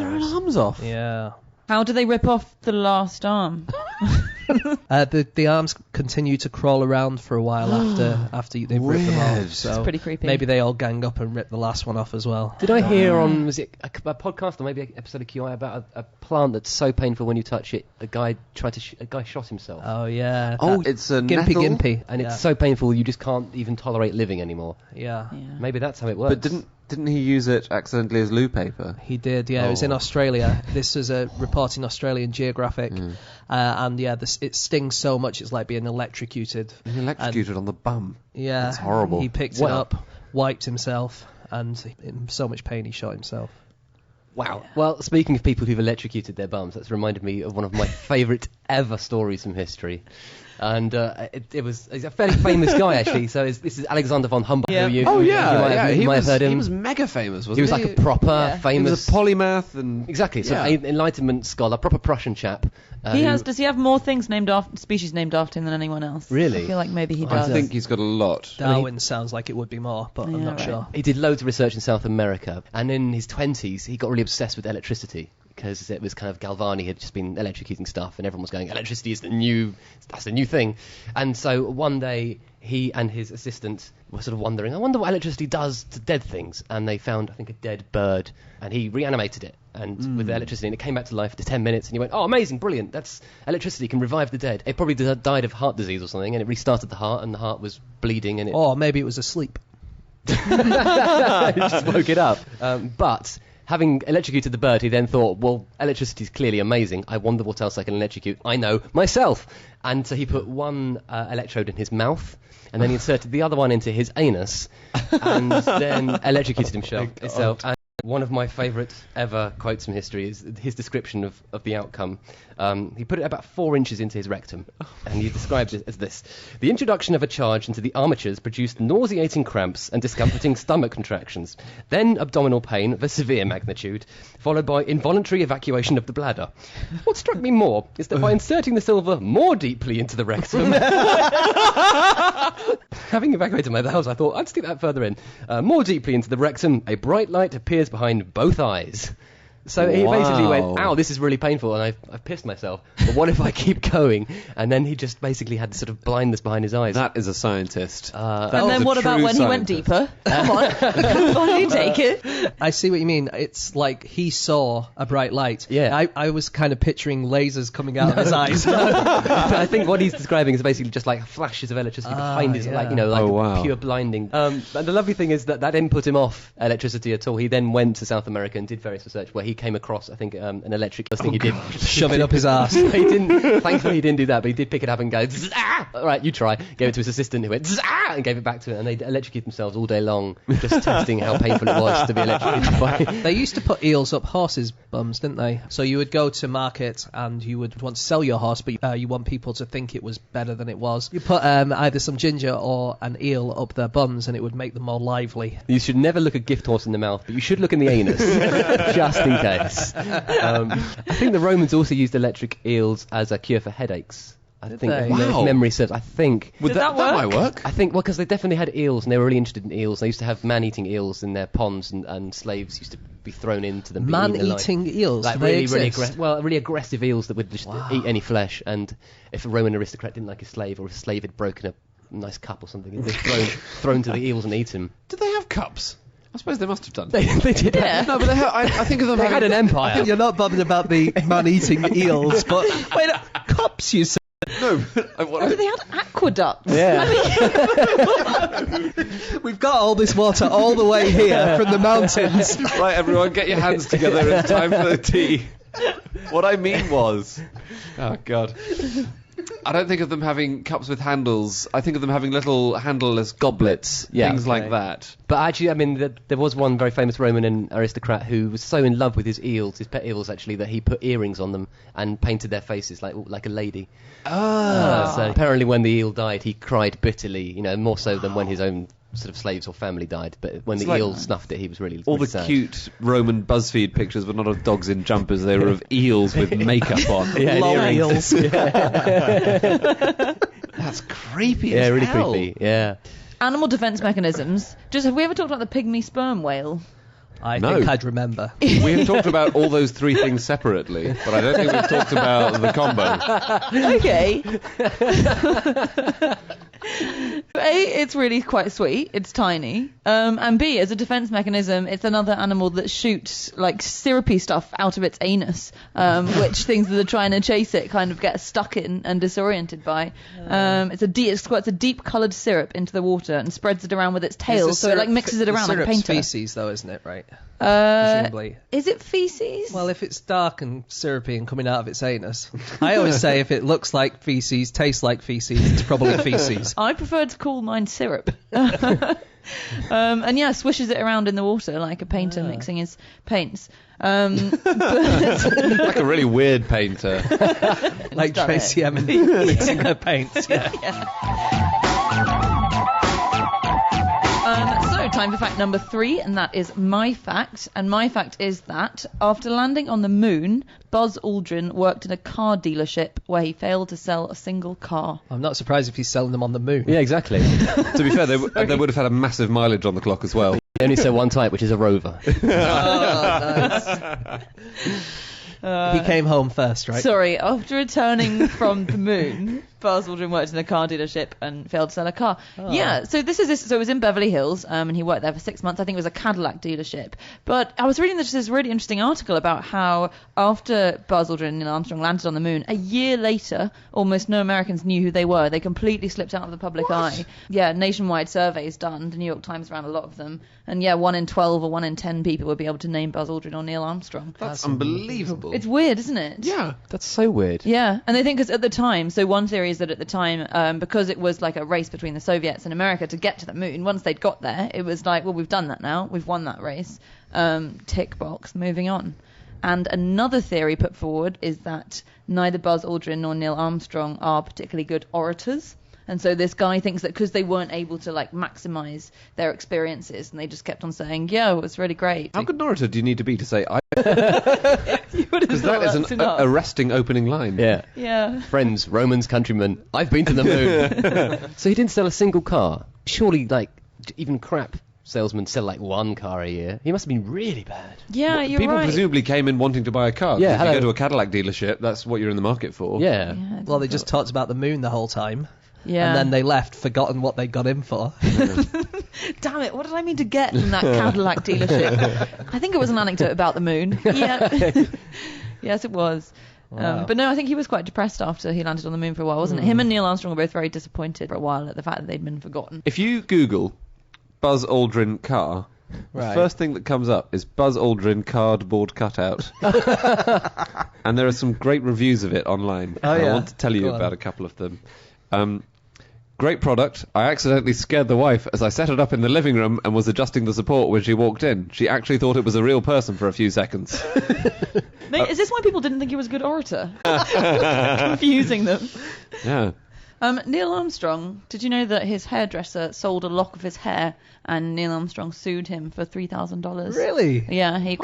their arms off. Yeah. How do they rip off the last arm? The arms continue to crawl around for a while after they've ripped them Weird. off. So It's pretty creepy. maybe they all gang up and rip the last one off as well. Did I hear on, was it a podcast or maybe an episode of QI about a plant that's so painful when you touch it, a guy shot himself. Oh yeah. Oh, it's a Gimpy nettle? Gimpy. And Yeah. it's so painful you just can't even tolerate living anymore. Yeah. Yeah. Maybe that's how it works. But didn't he use it accidentally as loo paper? He did, yeah. It was in Oh. Australia. This was a report in Australian Geographic. And yeah, it stings so much it's like being electrocuted. He electrocuted on the bum. Yeah. That's horrible. He picked it up, wiped himself, and in so much pain he shot himself. Wow. Well, speaking of people who've electrocuted their bums, that's reminded me of one of my favourite ever stories from history. And he's a fairly famous guy, actually. So this is Alexander von Humboldt. Yeah. You He might have heard him. He was mega famous, wasn't He was like a proper He famous... was a polymath and... Exactly, so Yeah. an Enlightenment scholar, proper Prussian chap. Does he have more things species named after him than anyone else? Really? I feel like maybe he I does. think he's got a lot. Darwin sounds like it would be more, but I'm Yeah, not right. sure. He did loads of research in South America, and in his 20s he got really obsessed with electricity because it was kind of Galvani had just been electrocuting stuff, and everyone was going, electricity is the new thing. And so one day he and his assistant were sort of wondering, I wonder what electricity does to dead things. And they found, I think, a dead bird, and he reanimated it and with the electricity, and it came back to life after 10 minutes, and he went, oh, amazing, brilliant, that's electricity can revive the dead. It probably died of heart disease or something, and it restarted the heart, and the heart was bleeding, and it Or maybe it was asleep. just woke it up. But having electrocuted the bird, he then thought, well, electricity is clearly amazing. I wonder what else I can electrocute. I know, myself. And so he put one electrode in his mouth, and then he inserted the other one into his anus, and then electrocuted himself. And one of my favourite ever quotes from history is his description of the outcome. He put it about 4 inches into his rectum, and he described it as this. The introduction of a charge into the armatures produced nauseating cramps and discomforting stomach contractions, then abdominal pain of a severe magnitude, followed by involuntary evacuation of the bladder. What struck me more is that by inserting the silver more deeply into the rectum, having evacuated my bowels, I thought I'd stick that further in. More deeply into the rectum, a bright light appears behind both eyes. So he basically went, ow, this is really painful, and I've pissed myself. But what if I keep going? And then he just basically had sort of blindness behind his eyes. That is a scientist. And then what about when he went deeper? Come on, why did you take it? I see what you mean. It's like he saw a bright light. Yeah. I was kind of picturing lasers coming out of his eyes. I think what he's describing is basically just like flashes of electricity behind his, like, you know, like Oh, wow. pure blinding. And the lovely thing is that didn't put him off electricity at all. He then went to South America and did various research where he came across, I think, an electric thing he did. Shove it up his arse. Thankfully he didn't do that, but he did pick it up and go, "Zzz-ah!" All right, you try. Gave it to his assistant who went, "Zzz-ah!" and gave it back to him, and they electrocuted themselves all day long, just testing how painful it was to be electrocuted by. They used to put eels up horses' bums, didn't they? So you would go to market and you would want to sell your horse, but you want people to think it was better than it was. You put either some ginger or an eel up their bums, and it would make them more lively. You should never look a gift horse in the mouth, but you should look in the anus, just in case. I think the Romans also used electric eels as a cure for headaches. I think, they? if Wow. memory serves. I think. Did that work? might work. I think, well, because they definitely had eels, and they were really interested in eels. They used to have man-eating eels in their ponds, and slaves used to be thrown into them. being eaten alive. Man-eating eels? Like Do they really exist? really aggressive eels that would just eat any flesh. And if a Roman aristocrat didn't like a slave, or if a slave had broken a nice cup or something, they'd be thrown to the eels and eat him. Did they have cups? I suppose they must have done. They did. Yeah. No, but I think of them They having... had an empire. You're not bothered about the man-eating eels, but wait, cups, you say? No, They had aqueducts. Yeah. We've got all this water all the way here from the mountains. Right, everyone, get your hands together. It's time for the tea. What I mean was... Oh, God. I don't think of them having cups with handles. I think of them having little handleless goblets, things like that. But actually, I mean, there was one very famous Roman aristocrat who was so in love with his eels, his pet eels actually, that he put earrings on them and painted their faces like a lady. So apparently when the eel died, he cried bitterly, you know, more so than when his own sort of slaves or family died. But when It's the like eel snuffed it, he was really All the sad. cute Roman BuzzFeed pictures were not of dogs in jumpers, they were of eels with makeup on. Yeah, Long earrings. eels. That's creepy Yeah, as really hell. creepy. Yeah. Animal defense mechanisms. Have we ever talked about the pygmy sperm whale? I No. think I'd remember. We have talked about all those three things separately, but I don't think we've talked about the combo. Okay. A, it's really quite sweet. It's tiny. And B, as a defense mechanism, it's another animal that shoots like syrupy stuff out of its anus, which things that are trying to chase it kind of get stuck in and disoriented by. It squirts a deep coloured syrup into the water and spreads it around with its tail, so it like mixes it around like a painter. Feces, though, isn't it? Right. Presumably. Is it feces? Well, if it's dark and syrupy and coming out of its anus, I always say if it looks like feces, tastes like feces, it's probably feces. I prefer to call mine syrup. And yeah, swishes it around in the water like a painter mixing his paints. But Like a really weird painter. Like Done Tracy it. Emin mixing her paints. Yeah. So, time for fact number 3, and that is my fact. And my fact is that after landing on the moon, Buzz Aldrin worked in a car dealership where he failed to sell a single car. I'm not surprised if he's selling them on the moon. Yeah, exactly. To be fair, they would have had a massive mileage on the clock as well. They only sell one type, which is a rover. He came home first, right? Sorry, after returning from the moon, Buzz Aldrin worked in a car dealership and failed to sell a car. Oh. Yeah, so so it was in Beverly Hills, and he worked there for 6 months. I think it was a Cadillac dealership. But I was reading this really interesting article about how after Buzz Aldrin and Neil Armstrong landed on the moon, a year later, almost no Americans knew who they were. They completely slipped out of the public eye. Yeah, nationwide surveys done. The New York Times ran a lot of them. And yeah, 1 in 12 or 1 in 10 people would be able to name Buzz Aldrin or Neil Armstrong. That's unbelievable. It's weird, isn't it? Yeah. That's so weird. Yeah, and they think because at the time, so one theory is that at the time, because it was like a race between the Soviets and America to get to the moon, once they'd got there, it was like, well, we've done that now. We've won that race. Tick box, moving on. And another theory put forward is that neither Buzz Aldrin nor Neil Armstrong are particularly good orators. And so this guy thinks that because they weren't able to like maximize their experiences, and they just kept on saying, "Yeah, it was really great." How good an orator do you need to be to say I? You would have Because thought that is that's an enough. arresting opening line. Yeah. Yeah. Friends, Romans, countrymen, I've been to the moon. So he didn't sell a single car. Surely, like, even crap salesmen sell like one car a year. He must have been really bad. Yeah, you're People right. presumably came in wanting to buy a car. 'Cause Yeah, if you hello. go to a Cadillac dealership, that's what you're in the market for. Yeah. Yeah, Well, they just talked about the moon the whole time. yeah. And then they left, forgotten what they got in for. Damn it, what did I mean to get from that Cadillac dealership? I think it was an anecdote about the moon. Yeah. Yes, it was. Wow. But no, I think he was quite depressed after he landed on the moon for a while, wasn't it? Him and Neil Armstrong were both very disappointed for a while at the fact that they'd been forgotten. If you Google Buzz Aldrin car, Right. the first thing that comes up is Buzz Aldrin cardboard cutout. And there are some great reviews of it online. Oh, I yeah. want to tell you Go on. about a couple of them. Great product. I accidentally scared the wife as I set it up in the living room and was adjusting the support when she walked in. She actually thought it was a real person for a few seconds. Mate, is this why people didn't think he was a good orator? Confusing them. Yeah. Neil Armstrong, did you know that his hairdresser sold a lock of his hair and Neil Armstrong sued him for $3,000? Really? Yeah, he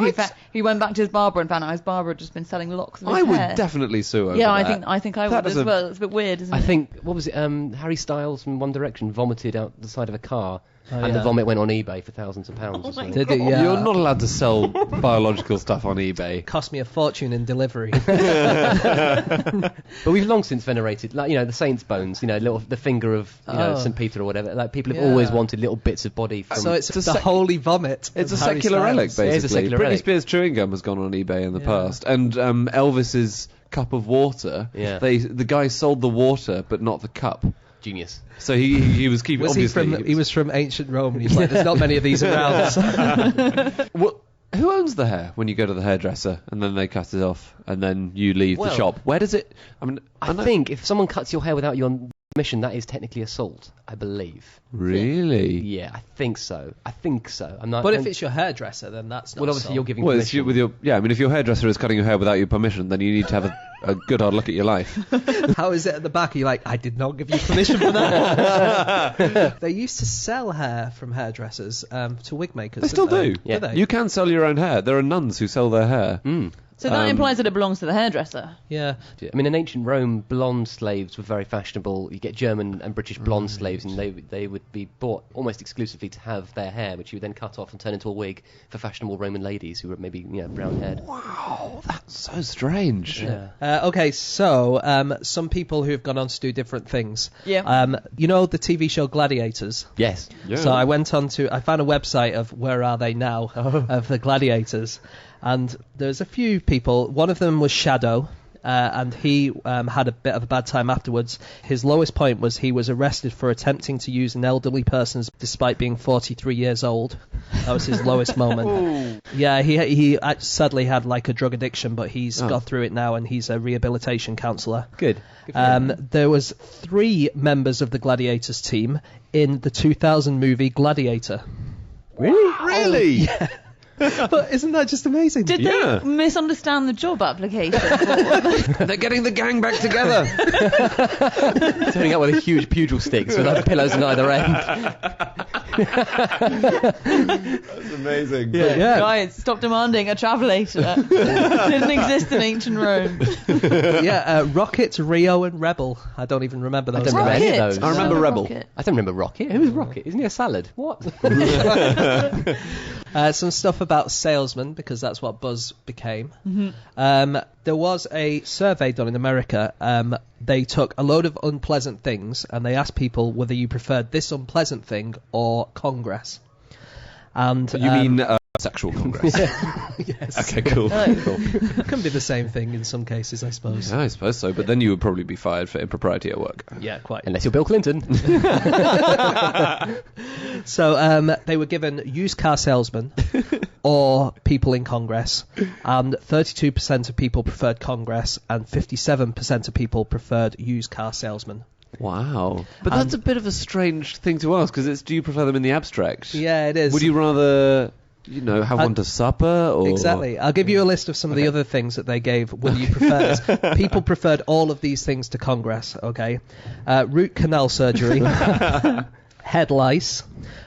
went back to his barber and found out his barber had just been selling locks of his I would hair. definitely sue over Yeah, that. I think I That would is as a- well. It's a bit weird, isn't I it? think, what was it, Harry Styles from One Direction vomited out the side of a car, Oh, and the yeah. vomit went on eBay for thousands of pounds Oh or something. Did it? Yeah. You're not allowed to sell biological stuff on eBay. Cost me a fortune in delivery. But we've long since venerated, like, you know, the saint's bones, you know, the finger of, you know, Oh. St. Peter or whatever. Like, people have Yeah. always wanted little bits of body from... So it's It's a the sec- holy vomit. It's a of Harry secular Styles. relic, basically. It is a secular Britney relic. Spears chewing gum has gone on eBay in the Yeah. past, and Elvis's cup of water. Yeah. The guy sold the water, but not the cup. Genius. So he was keeping. Was he obviously, he was from ancient Rome, and he's like, there's not many of these around. Well, who owns the hair when you go to the hairdresser and then they cut it off and then you leave the Well, shop? Where does it? I mean, I know- think if someone cuts your hair without your permission, that is technically assault, I believe. Really. Yeah, I think so. I'm not... But if it's your hairdresser, then that's not Well, obviously so. you're giving Well, it's permission. I mean, if your hairdresser is cutting your hair without your permission, then you need to have a good hard look at your life. How is it at the back? You're like, I did not give you permission for that. They used to sell hair from hairdressers to wig makers. They still didn't do. They? Yeah. Do they? You can sell your own hair. There are nuns who sell their hair. So that implies that it belongs to the hairdresser. Yeah. I mean, in ancient Rome, blonde slaves were very fashionable. You get German and British blonde slaves, and they would be bought almost exclusively to have their hair, which you would then cut off and turn into a wig for fashionable Roman ladies who were maybe brown-haired. Wow, that's so strange. Yeah. Okay, so some people who have gone on to do different things. Yeah. You know the TV show Gladiators? Yes. Yeah. So I found a website of Where Are They Now of the Gladiators. And there's a few people. One of them was Shadow, and he had a bit of a bad time afterwards. His lowest point was he was arrested for attempting to use an elderly person's despite being 43 years old. That was his lowest moment. Yeah, he sadly had like a drug addiction, but he's got through it now, and he's a rehabilitation counsellor. Good. For him. There was 3 members of the Gladiators team in the 2000 movie Gladiator. Really? Yeah. But isn't that just amazing? Did they misunderstand the job application? They're getting the gang back together. Turning up with a huge pugil sticks with other pillows on either end. That's amazing. Yeah. Guys, stop demanding a travelator. Didn't exist in ancient Rome. Rocket, Rio, and Rebel. I don't even remember those. I don't remember any of those. I remember Rebel. Rocket. I don't remember Rocket. Who is Rocket? Isn't he a salad? What? Some stuff about salesmen, because that's what Buzz became. There was a survey done in America. They took a load of unpleasant things and they asked people whether you preferred this unpleasant thing or Congress. And You mean sexual congress? yes. Okay, cool. It can be the same thing in some cases, I suppose. Yeah, I suppose so, but then you would probably be fired for impropriety at work. Yeah, quite. Unless you're Bill Clinton. So they were given used car salesmen or people in Congress, and 32% of people preferred Congress and 57% of people preferred used car salesmen. Wow. But that's a bit of a strange thing to ask, because do you prefer them in the abstract? Yeah, it is. Would you rather, have one to supper? Or? Exactly. I'll give you a list of some of the other things that they gave. Whether you prefer this. People preferred all of these things to Congress, okay? Root canal surgery, head lice,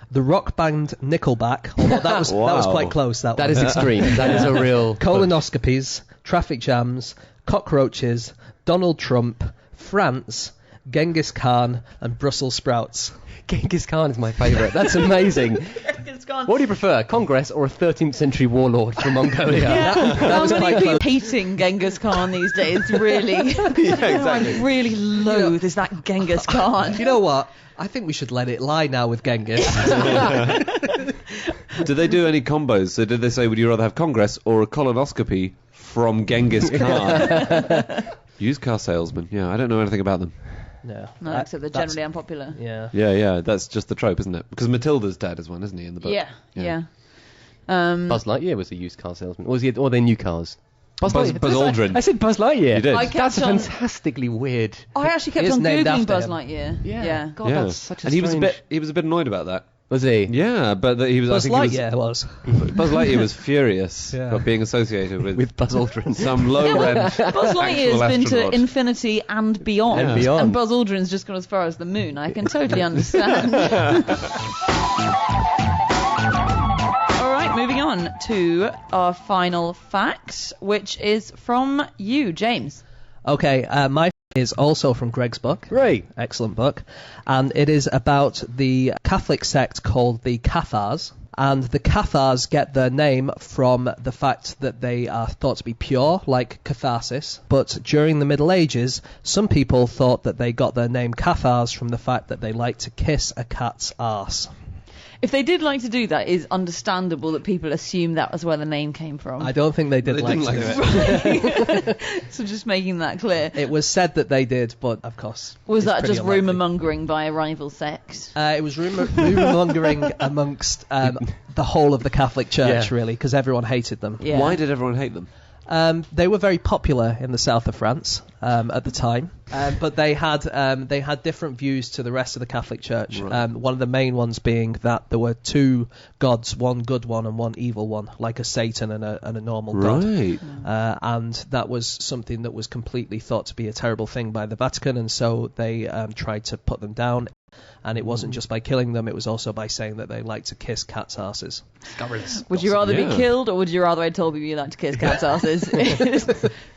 the rock band Nickelback, although that was quite close. That That is extreme. That is a real... Colonoscopies, traffic jams, cockroaches, Donald Trump, France, Genghis Khan, and Brussels sprouts. Genghis Khan is my favourite. That's amazing. What do you prefer, Congress or a 13th century warlord from Mongolia? That was How quite many close. people hating Genghis Khan these days? Really? I really loathe is that Genghis Khan. You know what? I think we should let it lie now with Genghis. Did they do any combos? So did they say, would you rather have Congress or a colonoscopy from Genghis Khan? Used car salesman. Yeah, I don't know anything about them. No, Except they're generally unpopular. Yeah. Yeah, that's just the trope, isn't it? Because Matilda's dad is one, isn't he, in the book? Yeah. Buzz Lightyear was a used car salesman. Or are they new cars? Buzz Aldrin. I said Buzz Lightyear. You did. That's fantastically weird. I actually kept He is on named googling after Buzz him. Lightyear. Yeah. God, Yeah. that's such a And he was strange... he was a bit annoyed about that. Was he? Yeah, but he was. Buzz I think Lightyear was. Buzz Lightyear was furious Yeah. about being associated with With Buzz Aldrin. some low-rent. Buzz Lightyear's been to astronaut. infinity and beyond. And beyond. And Buzz Aldrin's just gone as far as the moon. I can totally understand. All right, moving on to our final fact, which is from you, James. Okay, my is also from Greg's book. Great. Excellent book. And it is about the Catholic sect called the Cathars. And the Cathars get their name from the fact that they are thought to be pure, like catharsis. But during the Middle Ages, some people thought that they got their name Cathars from the fact that they like to kiss a cat's arse. If they did like to do that, it's understandable that people assume that was where the name came from. I don't think they did like to do it. So just making that clear. It was said that they did, but of course. Was it's that pretty just unlikely. rumour mongering by a rival sect? It was rumour mongering amongst the whole of the Catholic Church, really, because everyone hated them. Yeah. Why did everyone hate them? They were very popular in the south of France at the time, but they had different views to the rest of the Catholic Church. Right. One of the main ones being that there were two gods, one good one and one evil one, like a Satan and a normal god. Right. And that was something that was completely thought to be a terrible thing by the Vatican, and so they tried to put them down. And it wasn't just by killing them, it was also by saying that they like to kiss cats' arses. Would you rather Yeah. be killed, or would you rather I told people you like to kiss cats' asses?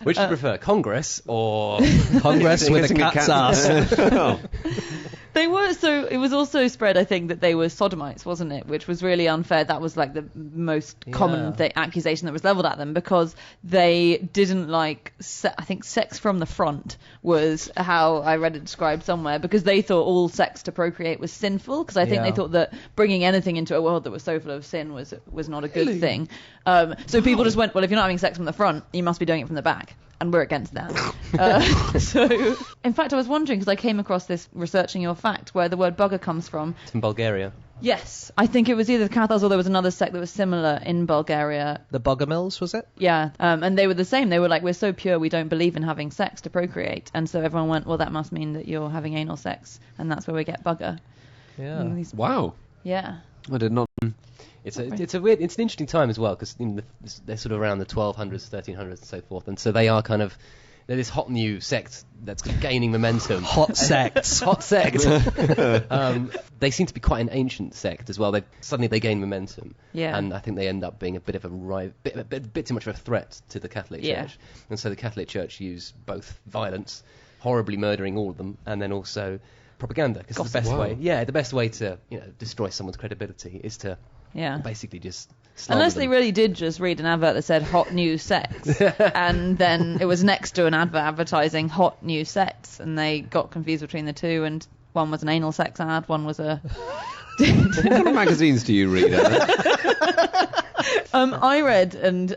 Which do you prefer, Congress or Congress with a Kissing a cat's cat. arse. They were, so it was also spread, I think, that they were sodomites, wasn't it? Which was really unfair. That was like the most common accusation that was leveled at them, because they didn't like, I think sex from the front was how I read it described somewhere, because they thought all sex to procreate was sinful, because I think they thought that bringing anything into a world that was so full of sin was not a good thing. So people just went, well, if you're not having sex from the front, you must be doing it from the back. And we're against that. So, in fact, I was wondering, because I came across this researching your fact, where the word bugger comes from. It's in Bulgaria. Yes, I think it was either the Cathars or there was another sect that was similar in Bulgaria. The Bogomils, was it? Yeah, and they were the same. They were like, we're so pure, we don't believe in having sex to procreate. And so everyone went, well, that must mean that you're having anal sex, and that's where we get bugger. Yeah. Wow. Yeah. I did not. It's an interesting time as well, because they're sort of around the 1200s, 1300s, and so forth, and so they're this hot new sect that's gaining momentum. Hot sects. Hot sect. They seem to be quite an ancient sect as well. Suddenly they gain momentum, Yeah. and I think they end up being a bit of a bit too much of a threat to the Catholic Yeah. Church, and so the Catholic Church use both violence, horribly murdering all of them, and then also propaganda, because the best way, the best way to destroy someone's credibility is to basically just slander Unless them. they really did just read an advert that said hot new sex, and then it was next to an advert advertising hot new sex, and they got confused between the two, and one was an anal sex ad, one was a... What kind of magazines do you read, Anna? I read, and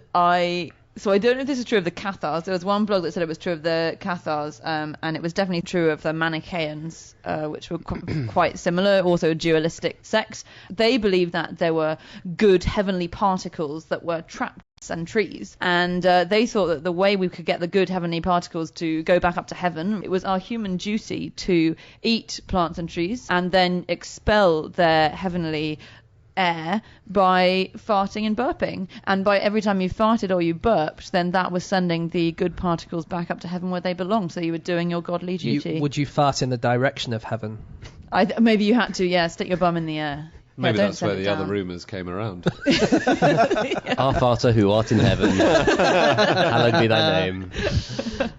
so I don't know if this is true of the Cathars. There was one blog that said it was true of the Cathars, and it was definitely true of the Manichaeans, which were quite similar, also a dualistic sect. They believed that there were good heavenly particles that were trapped and trees, and they thought that the way we could get the good heavenly particles to go back up to heaven, it was our human duty to eat plants and trees and then expel their heavenly air by farting and burping, and by every time you farted or you burped, then that was sending the good particles back up to heaven where they belong, so you were doing your godly duty. Would you fart in the direction of heaven? Maybe you had to, stick your bum in the air. Maybe don't that's send where it the other down. rumours came around. Our Father who art in heaven, hallowed be thy name.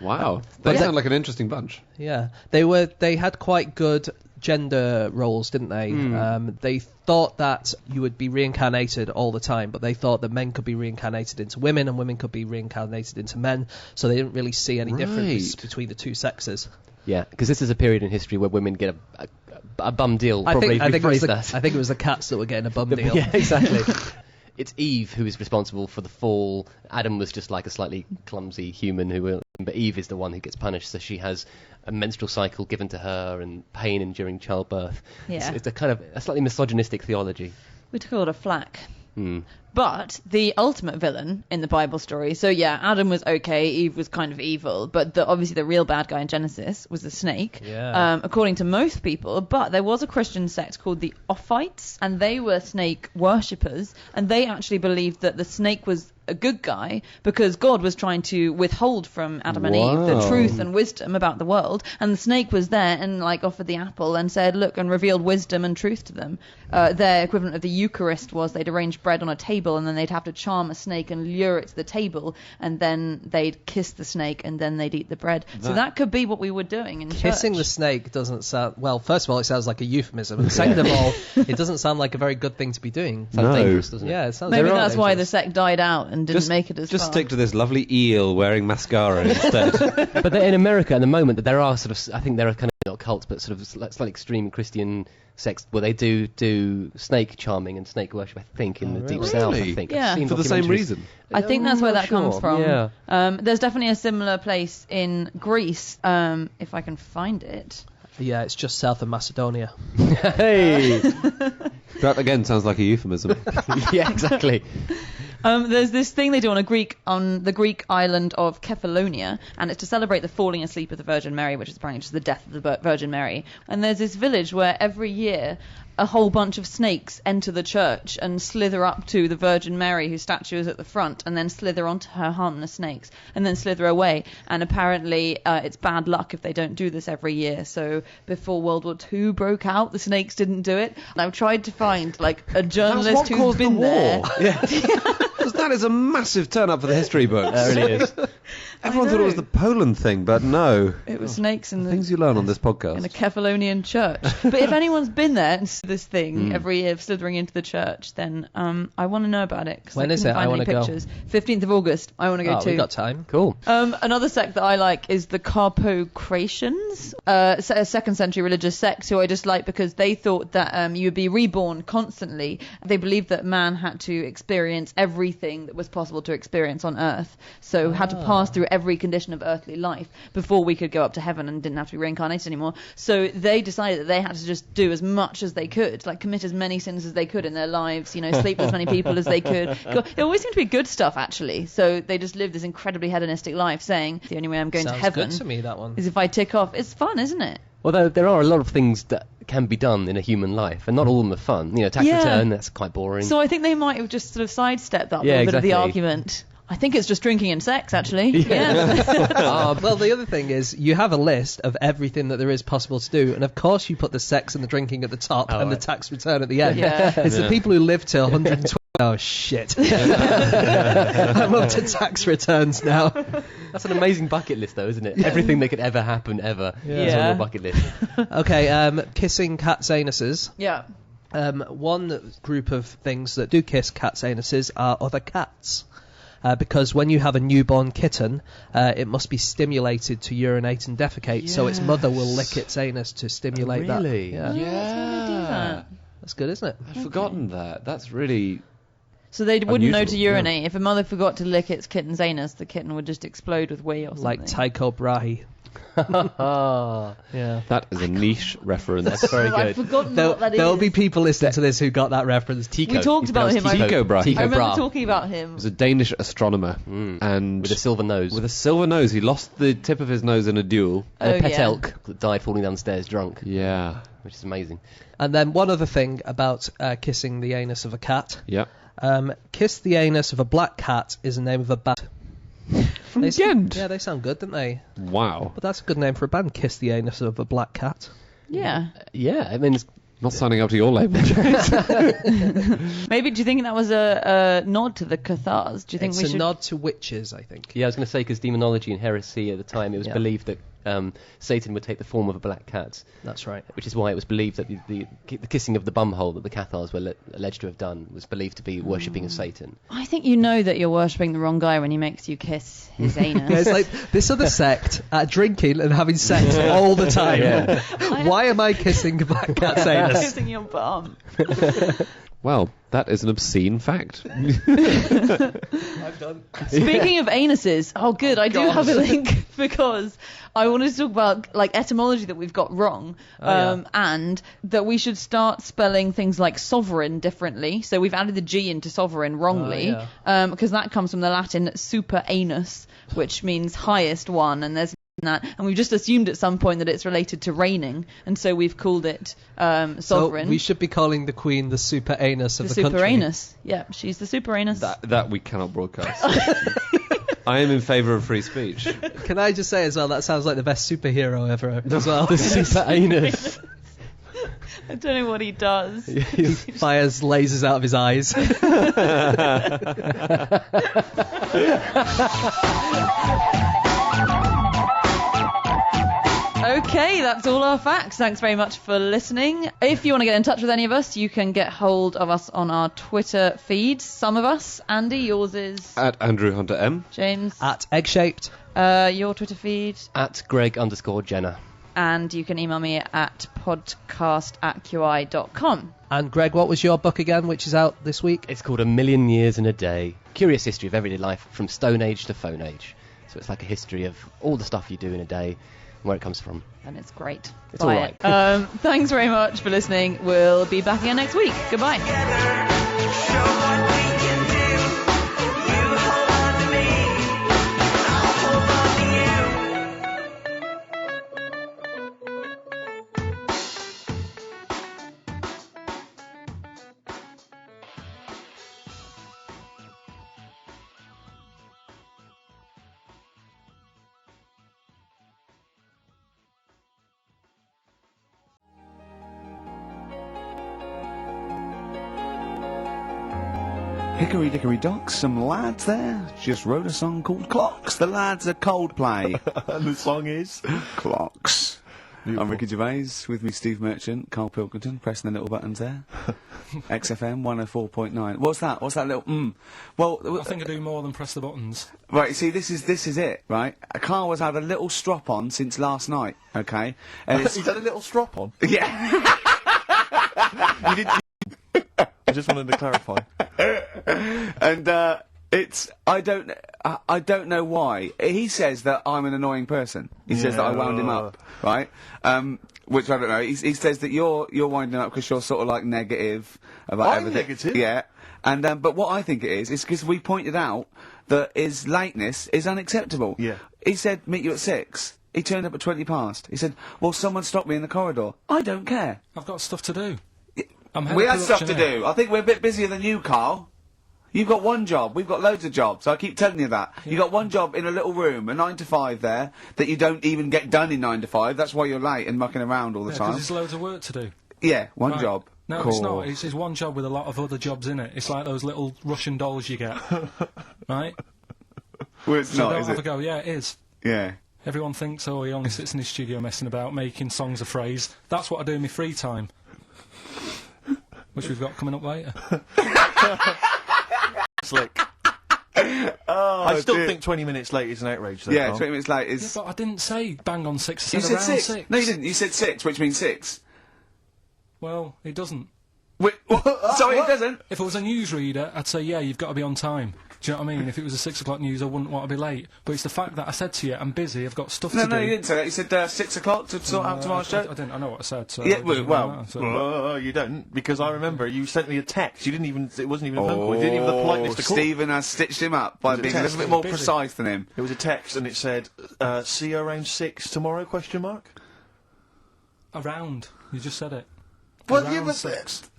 Wow. They sound like an interesting bunch. Yeah, they had quite good gender roles, didn't they? They thought that you would be reincarnated all the time, but they thought that men could be reincarnated into women and women could be reincarnated into men, so they didn't really see any difference between the two sexes. Yeah, because this is a period in history where women get a bum deal. I think it was that. I think it was the cats that were getting a bum deal. Yeah, exactly. It's Eve who is responsible for the fall. Adam was just like a slightly clumsy human but Eve is the one who gets punished, so she has a menstrual cycle given to her and pain during childbirth. Yeah. It's a kind of a slightly misogynistic theology. We took a lot of flack. But the ultimate villain in the Bible story, so Adam was okay, Eve was kind of evil, but obviously the real bad guy in Genesis was the snake, according to most people. But there was a Christian sect called the Ophites, and they were snake worshippers, and they actually believed that the snake was a good guy because God was trying to withhold from Adam and Eve the truth and wisdom about the world, and the snake was there and offered the apple and said, look, and revealed wisdom and truth to them. Their equivalent of the Eucharist was they'd arrange bread on a table, and then they'd have to charm a snake and lure it to the table, and then they'd kiss the snake, and then they'd eat the bread. So that could be what we were doing in Kissing church. the snake doesn't sound... Well, first of all, it sounds like a euphemism, and second of all, it doesn't sound like a very good thing to be doing. Sounds dangerous, doesn't it? Yeah, it sounds Maybe very that's why the dangerous. sect died out and didn't make it as Just far. stick to this lovely eel wearing mascara instead. But in America at the moment, there are I think there are kind of not cults, but sort of slightly extreme Christian sects where they do snake charming and snake worship, I think, in the Deep South, I think. Yeah. I've seen For the same documentaries. reason. I think that's where that comes from. Yeah. There's definitely a similar place in Greece, if I can find it. Yeah, it's just south of Macedonia. Hey! That again sounds like a euphemism. Yeah, exactly. There's this thing they do on the Greek island of Kefalonia, and it's to celebrate the falling asleep of the Virgin Mary, which is apparently just the death of the Virgin Mary. And there's this village where every year a whole bunch of snakes enter the church and slither up to the Virgin Mary, whose statue is at the front, and then slither onto her harmless snakes, and then slither away. And apparently it's bad luck if they don't do this every year. So before World War II broke out, the snakes didn't do it. And I've tried to find like a journalist who's been there. Because that is a massive turn up for the history books. It really is. Everyone thought it was the Poland thing, but no. It was snakes in the Things you learn on this podcast. in a Kefalonian church. But if anyone's been there and seen this thing every year slithering into the church, then I want to know about it. 'Cause When I is couldn't it? I find wanna any go. pictures. 15th of August. I want to go Oh, too. we got time. Cool. Another sect that I like is the Carpocratians, a 2nd century religious sect who I just like because they thought that you would be reborn constantly. They believed that man had to experience everything that was possible to experience on Earth, so had to pass through every condition of earthly life before we could go up to heaven and didn't have to be reincarnated anymore. So they decided that they had to just do as much as they could, like commit as many sins as they could in their lives, sleep with as many people as they could. It always seemed to be good stuff, actually. So they just lived this incredibly hedonistic life, saying the only way I'm going Sounds to heaven good to me, that one. is if I tick off. It's fun, isn't it? Although there are a lot of things that can be done in a human life, and not all of them are fun. Tax Yeah. return, that's quite boring. So I think they might have just sort of sidestepped that Yeah, little bit of the exactly. argument. I think it's just drinking and sex, actually. Well, the other thing is you have a list of everything that there is possible to do, and of course you put the sex and the drinking at the top and the right. tax return at the end. Yeah. It's the people who live till 120. Oh shit! I'm up to tax returns now. That's an amazing bucket list, though, isn't it? Everything that could ever happen, ever, is on Yeah. your bucket list. Okay, kissing cats' anuses. Yeah. One group of things that do kiss cats' anuses are other cats. Because when you have a newborn kitten, it must be stimulated to urinate and defecate, so its mother will lick its anus to stimulate that. Really? Yeah. Yeah. That's good, isn't it? I'd forgotten that. That's really... So they wouldn't know to Unusual, urinate. If a mother forgot to lick its kitten's anus, the kitten would just explode with wee or something. Like Tycho Brahe. Yeah. That is a niche reference. That's very I've good. forgotten what that is. There'll be people listening to this who got that reference. Tycho. We talked He's about him. pronounced Tycho Brahe. I Tycho remember Brahe. talking about him. He was a Danish astronomer, and With a silver nose. with a silver nose. He lost the tip of his nose in a duel. And a Oh, pet yeah. elk that died falling down the stairs drunk, Yeah. which is amazing. And then one other thing about kissing the anus of a cat. Yeah. Kiss the anus of a black cat is the name of a band. From They Ghent. Yeah, they sound good, don't they? Wow. But that's a good name for a band, Kiss the Anus of a Black Cat. Yeah. Yeah, I mean, it's, Not signing up to your label. Maybe do you think that was a nod to the Cathars? Do you think It's we a should? nod to witches, I think. yeah, I was going to say, because demonology and heresy at the time, it was Yeah. believed that Satan would take the form of a black cat, That's right. which is why it was believed that the kissing of the bumhole that the Cathars were alleged to have done was believed to be worshipping of Satan. I think you know that you're worshipping the wrong guy when he makes you kiss his anus. Yeah, it's like this other sect drinking and having sex all the time. Yeah. Why am I kissing a black cat's anus? kissing your bum. Well, that is an obscene fact. I'm done. Speaking of anuses, oh good, I do God. have a link because I wanted to talk about like etymology that we've got wrong, Oh, yeah. and that we should start spelling things like sovereign differently. So we've added the G into sovereign wrongly, Oh, because that comes from the Latin super anus, which means highest one, and there's that, and we've just assumed at some point that it's related to reigning, and so we've called it sovereign. So we should be calling the Queen the super anus of the the super country. anus. Yeah, she's the super anus. That we cannot broadcast. I am in favour of free speech. Can I just say as well, that sounds like the best superhero ever as well. The super anus. I don't know what he does. He fires lasers out of his eyes. Okay, that's all our facts. Thanks very much for listening. If you want to get in touch with any of us, you can get hold of us on our Twitter feed. Some of us. Andy, yours is At Andrew Hunter M. James. At egg-shaped. Your Twitter feed. At Greg_Jenner. And you can email me at podcast@qi.com. And Greg, what was your book again, which is out this week? It's called A Million Years in a Day. Curious history of everyday life from Stone Age to Phone Age. So it's like a history of all the stuff you do in a day and where it comes from. And it's great. It's Buy all right. it. Thanks very much for listening. We'll be back again next week. Goodbye. Show what we can do. You hold on to me, I'll hold on to you. Hickory Dickory Dock, some lads there just wrote a song called Clocks. The lads are Coldplay. And the song is Clocks. Beautiful. I'm Ricky Gervais, with me Steve Merchant, Carl Pilkington, pressing the little buttons there. XFM 104.9. What's that? What's that little Well, I think I do more than press the buttons. right, see, this is it, right? Carl has had a little strop on since last night, okay? And it's... He's had a little strop on. yeah. You didn't... I just wanted to clarify. And, it's... I don't know why. He says that I'm an annoying person. He says that I wound him up, right? Which I don't know. He says that you're winding up because you're sort of like negative about I'm everything. negative? Yeah. And but what I think it is because we pointed out that his lateness is unacceptable. Yeah. He said meet you at 6. He turned up at 20 past. He said, well, someone stopped me in the corridor. I don't care. I've got stuff to do. We had stuff to do. I think we're a bit busier than you, Carl. You've got one job. We've got loads of jobs. I keep telling you that. You've got one job in a little room, a 9 to 5 there, that you don't even get done in 9 to 5. That's why you're late and mucking around all the Yeah, time. because there's loads of work to do. Yeah, one Right. job. No, Cool. it's not. It's one job with a lot of other jobs in it. It's like those little Russian dolls you get, right? Well, it's So not, don't is have a it? go. Yeah, it is. Yeah. Everyone thinks, oh, he only sits in his studio messing about, making songs a phrase. That's what I do in my free time. Which we've got coming up later. Slick. I still dear. think 20 minutes late is an outrage, though. Yeah, Carl. 20 minutes late Yeah, is... but I didn't say bang on 6. I You said said around 6. 6. No, you didn't. You said 6, which means 6. Well, it doesn't. Wait, sorry, it doesn't. If I was a newsreader, I'd say, yeah, you've got to be on time. Do you know what I mean? If it was a 6 o'clock news, I wouldn't want to be late. But it's the fact that I said to you, I'm busy, I've got stuff No, to no, do. you didn't say that. You said 6 o'clock to sort out tomorrow's I show. didn't. I know what I said. So Yeah, it doesn't well, really matter, so- You don't, because I remember you sent me a text. You didn't even. It wasn't even a phone call. You didn't even have the politeness to call. Stephen has stitched him up by Was it being a test? little bit more Busy. precise than him. It was a text, and it said, "See you around 6 tomorrow?" Question mark. Around. You just said it. Well, Around yeah, but 6.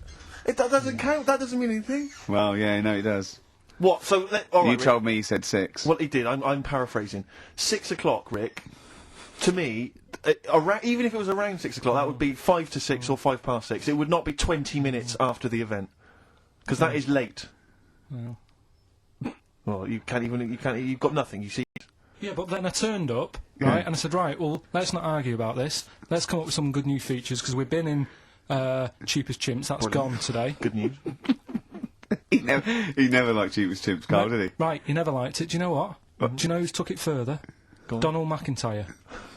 that doesn't count. That doesn't mean anything. Well, yeah, no, he does. What? So, all right, You Rick. told me he said 6. Well, he did. I'm paraphrasing. 6 o'clock, Rick. To me, even if it was around 6 o'clock, that would be 5 to 6 or 5 past 6. It would not be 20 minutes after the event, because that is late. Well. Well, you can't even. You can't. You've got nothing. You see. Yeah, but then I turned up, right, and I said, right, well, let's not argue about this. Let's come up with some good new features, because we've been in Cheapest Chimps. That's gone today. Good news. He never liked Cheapest Chimps, Carl, did he? Right, you never liked it. Do you know what? Do you know who's took it further? Go on. Donald McIntyre.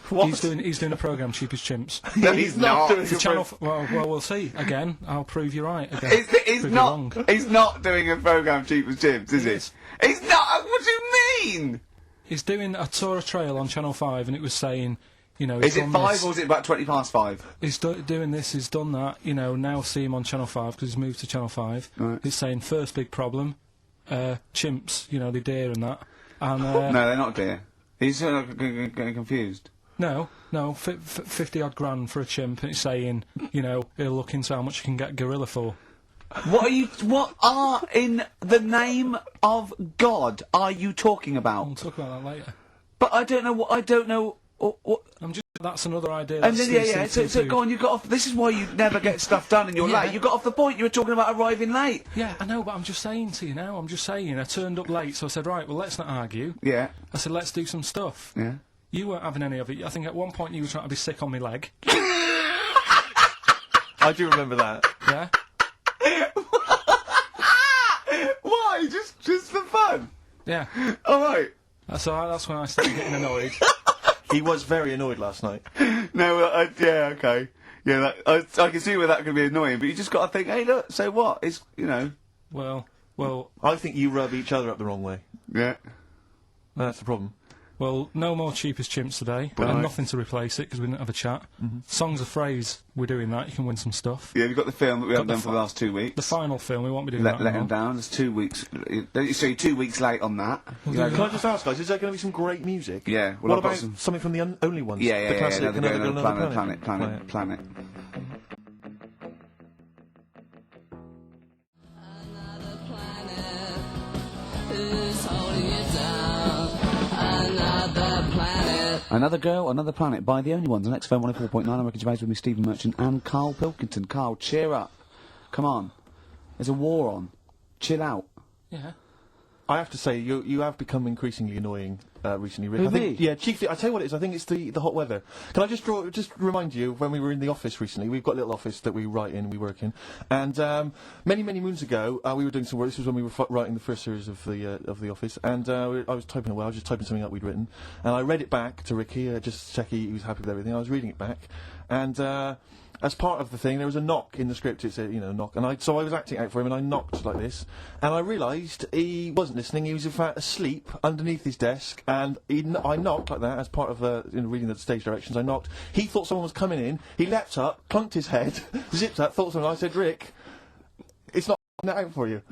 What? He's doing a programme, Cheapest Chimps. No, he's not. doing The a channel. pro- Well, we'll see. Again, I'll prove you right. Again. He's Prove you not. wrong. He's not doing a program Cheapest Chimps, is He he? is. He's not. What do you mean? He's doing a tour of trail on Channel 5, and it was saying, you know, Is he's it done 5 this. or is it about 20 past 5? He's doing this, he's done that, you know, now see him on Channel 5 because he's moved to Channel 5. Right. He's saying, first big problem, chimps, you know, the deer and that. And, No, they're not, dear. He's sort of getting confused. no, 50 odd grand for a chimp, and it's saying, you know, he'll look into how much you can get gorilla for. What are, in the name of God, are you talking We'll about? talk about that later. But I don't know what... That's another idea. And That's then, yeah, so CCTV. go on, you got off... This is why you never get stuff done and you're Yeah. late. You got off the point. You were talking about arriving late. Yeah, I know, but I'm just saying to you now, I turned up late, so I said, right, well, let's not argue. Yeah, I said, let's do some stuff. yeah. You weren't having any of it. I think at one point you were trying to be sick on my leg. I do remember that. Yeah? Why? Just for fun? Yeah. All right. So that's when I started getting annoyed. He was very annoyed last night. No, yeah, okay. Yeah, I can see where that could be annoying, but you just got to think, hey, look, so what? It's, you know... Well, I think you rub each other up the wrong way. Yeah. That's the problem. no more Cheapest Chimps today. Right. And nothing to replace it because we didn't have a chat. Songs of phrase, we're doing that. You can win some stuff. Yeah, we've got the film that we haven't the done for the last 2 weeks. The final film, we won't be doing Let that him anymore. down. There's 2 weeks. So you're 2 weeks late on that. We'll You do know, Can I just ask, guys, is there going to be some great music? Yeah, well, What I've got about some- something from the only ones? Yeah, the yeah, yeah. classic, No, they're going Another on Girl, planet. Planet. Another Girl, Another Planet by The Only Ones on XFM 104.9. I'm Ricky Gervais with me, Stephen Merchant and Carl Pilkington. Carl, cheer up. Come on. There's a war on. Chill out. Yeah. I have to say, you have become increasingly annoying recently, Rick. Who, I think, me? yeah, chiefly. I tell you what it is. I think it's the hot weather. Can I just remind you of when we were in the office recently? We've got a little office that we write in, we work in, and many moons ago, we were doing some work. This was when we were writing the first series of the office, and I was typing away. I was just typing something up we'd written, and I read it back to Ricky just to check he was happy with everything. I was reading it back, and. As part of the thing, there was a knock in the script. It said, knock, and so I was acting out for him, and I knocked like this, and I realised he wasn't listening. He was in fact asleep underneath his desk, and I knocked like that as part of reading the stage directions. I knocked. He thought someone was coming in. He leapt up, clunked his head, zipped up, thought someone. I said, Rick, it's not out for you.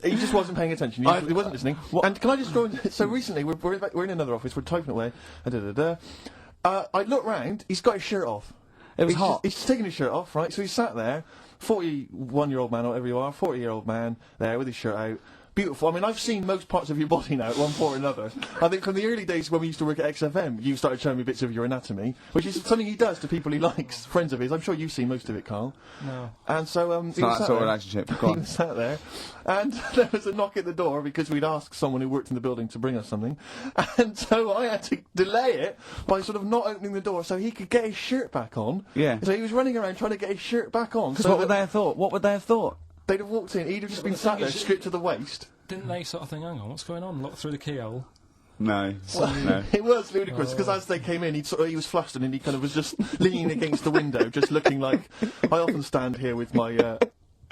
He just wasn't paying attention. He wasn't listening. And can I just go? So recently, we're in another office. We're typing away. I look round. He's got his shirt off. It was hot. He's taking his shirt off, right? So he's sat there, 41-year-old man, or whatever you are, 40-year-old man, there with his shirt out. Beautiful. I mean, I've seen most parts of your body now, at one point or another. I think from the early days when we used to work at XFM, you started showing me bits of your anatomy, which is something he does to people he likes, friends of his. I'm sure you've seen most of it, Carl. No. And so, It's not that sort of relationship. Go he on. was sat there, and there was a knock at the door because we'd asked someone who worked in the building to bring us something, and so I had to delay it by sort of not opening the door so he could get his shirt back on. Yeah. So he was running around trying to get his shirt back on. Because So what would they have thought? What would they have thought? they'd have walked in, he'd have just been the sat thing there, is- stripped to the waist. Didn't they sort of think, hang on, what's going on? Look through the keyhole. No. No. It was ludicrous because as they came in, he was flustered and he kind of was just leaning against the window, just looking like. I often stand here with my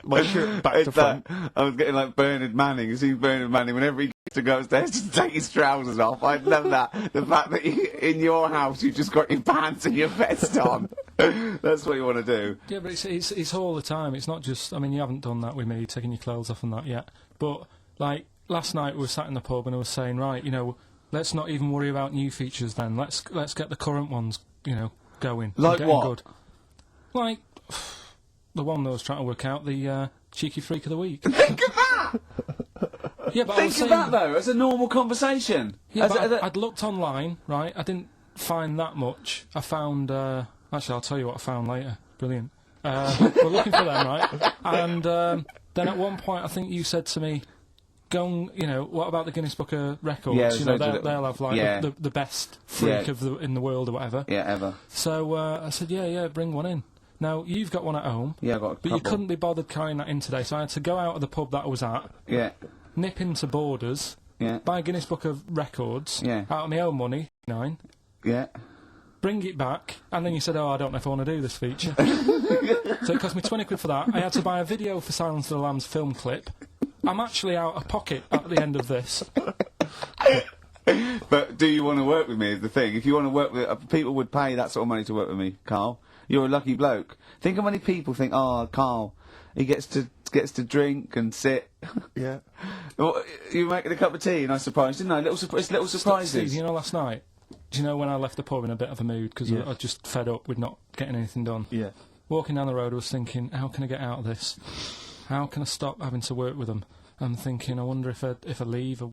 my shirt back to It's front. I was getting like Bernard Manning. You see Bernard Manning whenever he gets to go upstairs to take his trousers off. I love that. The fact that in your house you've just got your pants and your vest on. That's what you want to do. Yeah, but it's all the time. It's not just. I mean, you haven't done that with me, taking your clothes off and that yet. But like last night, we were sat in the pub and I was saying, right, let's not even worry about new features. Then let's get the current ones, going. Like getting what? Good. Like the one that I was trying to work out, the cheeky freak of the week. Think of that! Yeah, but I was Think of saying, that though, as a normal conversation. Yeah, As but a- I'd looked online, right? I didn't find that much. I found. Actually, I'll tell you what I found later. Brilliant. We're looking for them, right? And then at one point, I think you said to me, "Go and, what about the Guinness Book of Records? Yeah, there's loads of they'll have like yeah. the best freak Yeah. in the world or whatever." Yeah, ever. So I said, "Yeah, bring one in." Now you've got one at home. Yeah, I've got a But you couple. couldn't be bothered carrying that in today, so I had to go out of the pub that I was at, Yeah, nip into Borders, yeah, buy a Guinness Book of Records, Yeah. out of my own money, 9. yeah. Bring it back, and then you said, I don't know if I want to do this feature. So it cost me 20 quid for that. I had to buy a video for Silence of the Lambs film clip. I'm actually out of pocket at the end of this. But do you want to work with me is the thing. If you want to work with... people would pay that sort of money to work with me, Carl. You're a lucky bloke. Think how many people think, oh, Carl, he gets to drink and sit. Yeah. Well, you making a cup of tea, and I surprised, didn't I? Little surprises. Steve, last night, do you know when I left the pub in a bit of a mood, because Yeah. I just fed up with not getting anything done? Yeah. Walking down the road, I was thinking, how can I get out of this? How can I stop having to work with them? I'm thinking, I wonder if I leave,